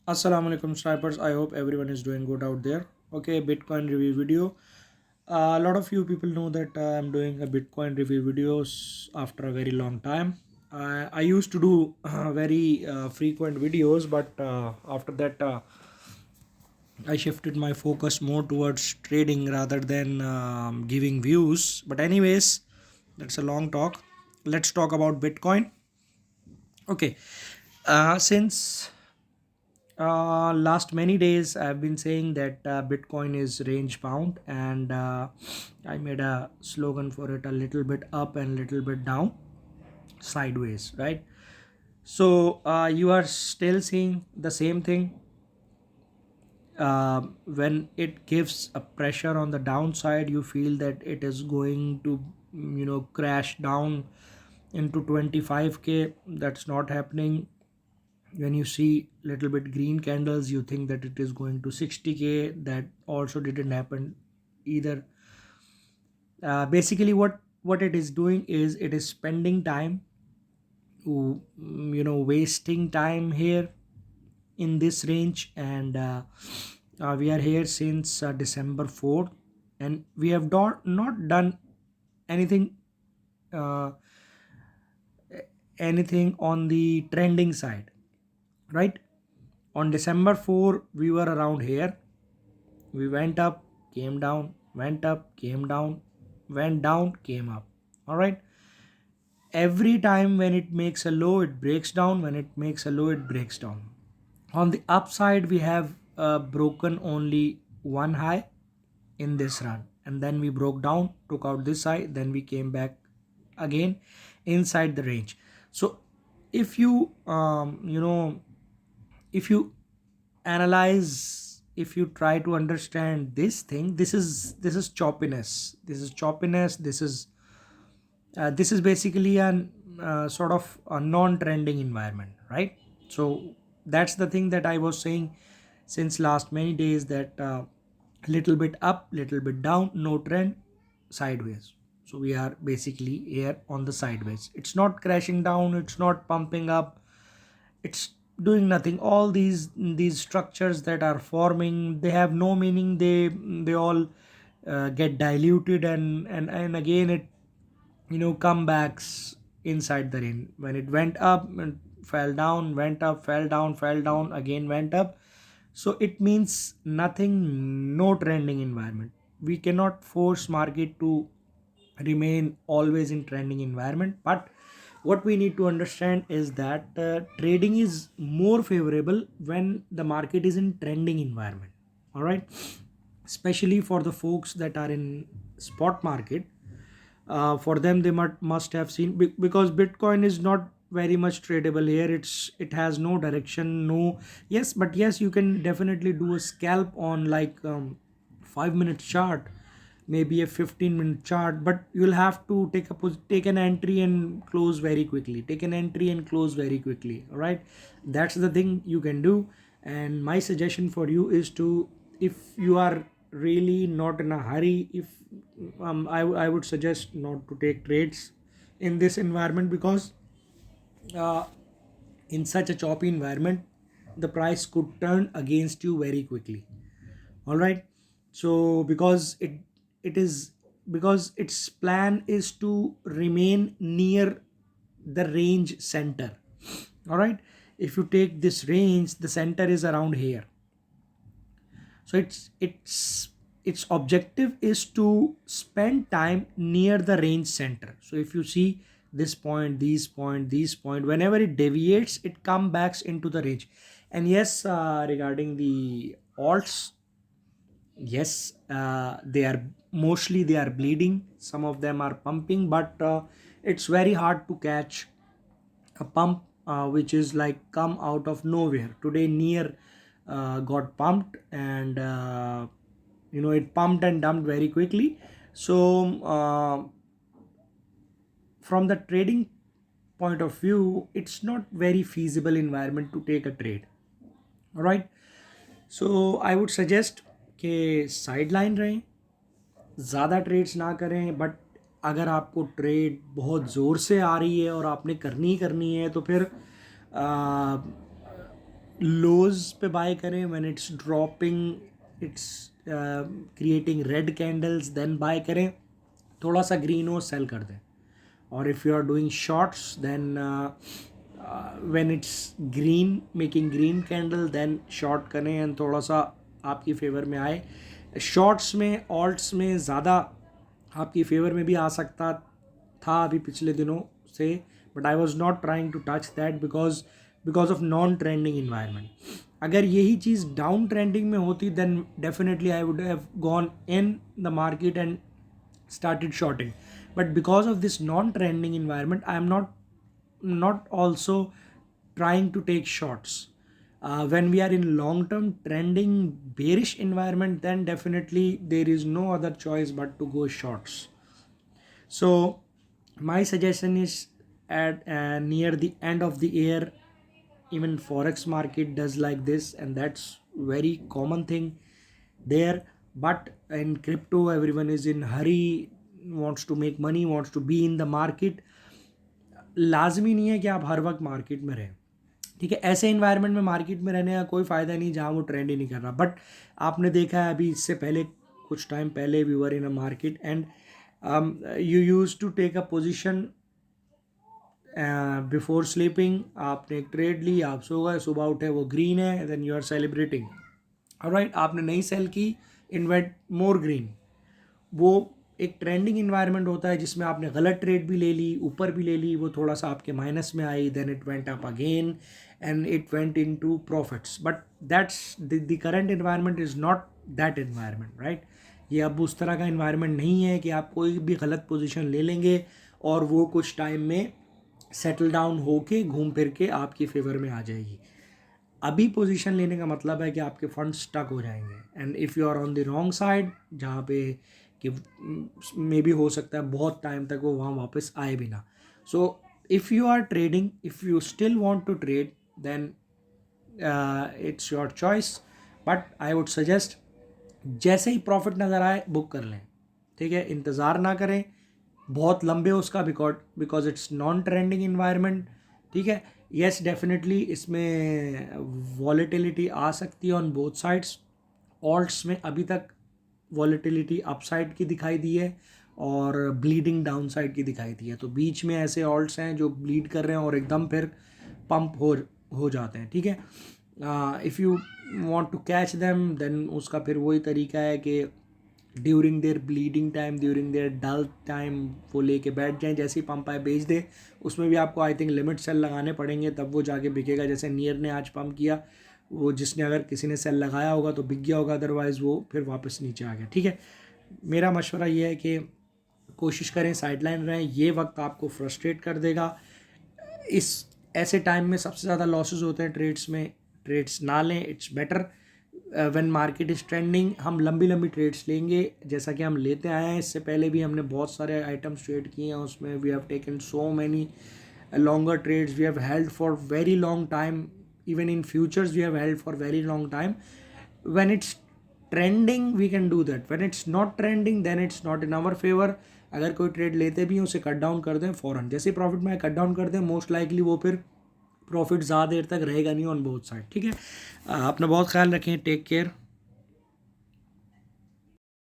Assalamu alaikum snipers. I hope everyone is doing good out there. Okay, Bitcoin review video. A lot of you people know that I'm doing a Bitcoin review videos after a very long time. I used to do very frequent videos, but after that I shifted my focus more towards trading rather than giving views. But anyways, that's a long talk. Let's talk about Bitcoin. Okay, since last many days I've been saying that Bitcoin is range bound, and I made a slogan for it: a little bit up and little bit down, sideways, right? So you are still seeing the same thing. When it gives a pressure on the downside, you feel that it is going to crash down into 25k. That's not happening. When you see little bit green candles, you think that it is going to 60k. That also didn't happen either. Basically what it is doing is it is spending time to wasting time here in this range. And we are here since December 4th, and we have not done anything, uh, anything on the trending side, right? On December 4 we were around here. We went up, came down, went up, came down, went down, came up. All right. Every time when it makes a low, it breaks down. When it makes a low, it breaks down. On the upside, we have broken only one high in this run, and then we broke down, took out this high, then we came back again inside the range. So if you if you analyze, if you try to understand this thing, this is choppiness, this is basically an sort of a non-trending environment, right? So that's the thing that I was saying since last many days, that little bit up, little bit down, no trend, sideways. So we are basically here on the sideways. It's not crashing down, it's not pumping up, it's doing nothing. All these structures that are forming, they have no meaning. They all get diluted, and again it comebacks inside the ring. When it went up and fell down, went up, fell down, fell down, again went up. So it means nothing, no trending environment. We cannot force market to remain always in trending environment, but what we need to understand is that trading is more favorable when the market is in trending environment. All right, especially for the folks that are in spot market. For them, they must have seen, because Bitcoin is not very much tradable here. It has no direction, no. Yes, but yes, you can definitely do a scalp on like 5 minute chart, maybe a 15-minute chart, but you'll have to take an entry and close very quickly, take an entry and close very quickly. All right, that's the thing you can do. And my suggestion for you is to, if you are really not in a hurry, if I would suggest not to take trades in this environment, because uh, in such a choppy environment, the price could turn against you very quickly. All right. So it is, because its plan is to remain near the range center. All right, if you take this range, the center is around here. So its objective is to spend time near the range center. So if you see this point, these point, whenever it deviates, it come backs into the range. And yes, regarding the alts, yes, they are bleeding, some of them are pumping, but it's very hard to catch a pump which is like come out of nowhere. Today near got pumped, and it pumped and dumped very quickly. So from the trading point of view, it's not very feasible environment to take a trade. All right, so I would suggest कि sideline रहें, ज़्यादा trades ना करें. But अगर आपको trade बहुत ज़ोर से आ रही है और आपने करनी ही करनी है, तो फिर लोज पे बाय करें, when it's dropping, it's creating red candles, then buy करें, थोड़ा सा ग्रीन हो सेल कर दें. और if you are doing shorts then when it's green, making green candle, then short करें एंड थोड़ा सा आपकी फेवर में आए. शॉर्ट्स में, ऑल्ट्स में ज़्यादा आपकी फेवर में भी आ सकता था अभी पिछले दिनों से, but I was not trying to touch that because of non trending environment. अगर यही चीज़ डाउन ट्रेंडिंग में होती then definitely I would have gone in the market and started shorting. But because of this non-trending environment, I am not also trying to take shorts. When we are in long-term trending bearish environment, then definitely there is no other choice but to go shorts. So my suggestion is at near the end of the year, even forex market does like this, and that's very common thing there. But in crypto everyone is in hurry, wants to make money, wants to be in the market. लाजमी नहीं है कि आप हर वक्त market में रहें, ठीक है. ऐसे इन्वायरमेंट में मार्केट में रहने का कोई फ़ायदा नहीं जहाँ वो ट्रेंड ही नहीं कर रहा. बट आपने देखा है अभी इससे पहले, कुछ टाइम पहले we were in a market and you use to take a position before sleeping. आपने एक ट्रेड ली, आप सो गए, सुबह उठे वो ग्रीन है, then you are celebrating. Alright, आपने नई सेल की, इन्वेट मोर ग्रीन. वो एक ट्रेंडिंग इन्वायरमेंट होता है जिसमें आपने गलत ट्रेड भी ले ली, ऊपर भी ले ली, वो थोड़ा सा आपके माइनस में आई, then it went up again and it went into profits. But that's the current environment is not that environment, right. ये अब उस तरह का इन्वायरमेंट नहीं है कि आप कोई भी गलत पोजीशन ले लेंगे और वो कुछ टाइम में सेटल डाउन होके घूम फिर के आपकी फेवर में आ जाएगी. अभी पोजीशन लेने का मतलब है कि आपके फंड स्टक हो जाएंगे. And if you are on the wrong side, जहाँ पे कि मे भी हो सकता है बहुत टाइम तक वो वहाँ वापस आए भी ना. So if you are trading, if you still want to trade, then it's your choice. But I would suggest जैसे ही प्रॉफिट नज़र आए बुक कर लें, ठीक है. इंतज़ार ना करें बहुत लंबे उसका, because it's non trending environment, ठीक है. येस डेफिनेटली इसमें वॉलेटिलिटी आ सकती है ऑन बोथ साइड्स. ऑल्ट्स में अभी तक वॉलेटिलिटी अपसाइड की दिखाई दी है और ब्लीडिंग डाउन साइड की दिखाई दी है. तो बीच में ऐसे ऑल्ट्स हैं जो ब्लीड कर रहे हैं और एकदम फिर पंप हो जाते हैं, ठीक है. If you want to catch them, then उसका फिर वही तरीका है कि during their bleeding time, during their dull time वो लेके बैठ जाएं, जैसे ही पंप आए बेच दे. उसमें भी आपको आई थिंक लिमिट सेल लगाने पड़ेंगे, तब वो जाके बिकेगा. जैसे नियर ने आज पंप किया, वो जिसने अगर किसी ने सेल लगाया होगा तो बिक गया होगा, अदरवाइज़ वो फिर वापस नीचे आ गया, ठीक है. मेरा मशवरा ये है कि कोशिश करें साइडलाइन रहें. ये वक्त आपको फ्रस्ट्रेट कर देगा. इस ऐसे टाइम में सबसे ज़्यादा लॉसेस होते हैं ट्रेड्स में. ट्रेड्स ना लें, it's better. When market is trending हम लंबी लंबी ट्रेड्स लेंगे, जैसा कि हम लेते आए हैं. इससे पहले भी हमने बहुत सारे आइटम्स ट्रेड किए हैं, उसमें we have taken so many longer trades, we have held for very long time. Even in futures we have held for very long time. When it's trending we can do that. When it's not trending then it's not in our favor. अगर कोई trade लेते भी हैं उसे cut down कर दें फ़ौरन. जैसे प्रॉफिट में कट डाउन कर दें, मोस्ट लाइकली वो फिर प्रॉफिट ज़्यादा देर तक रहेगा नहीं ऑन बोथ साइड, ठीक है. अपना बहुत ख्याल रखें. Take care.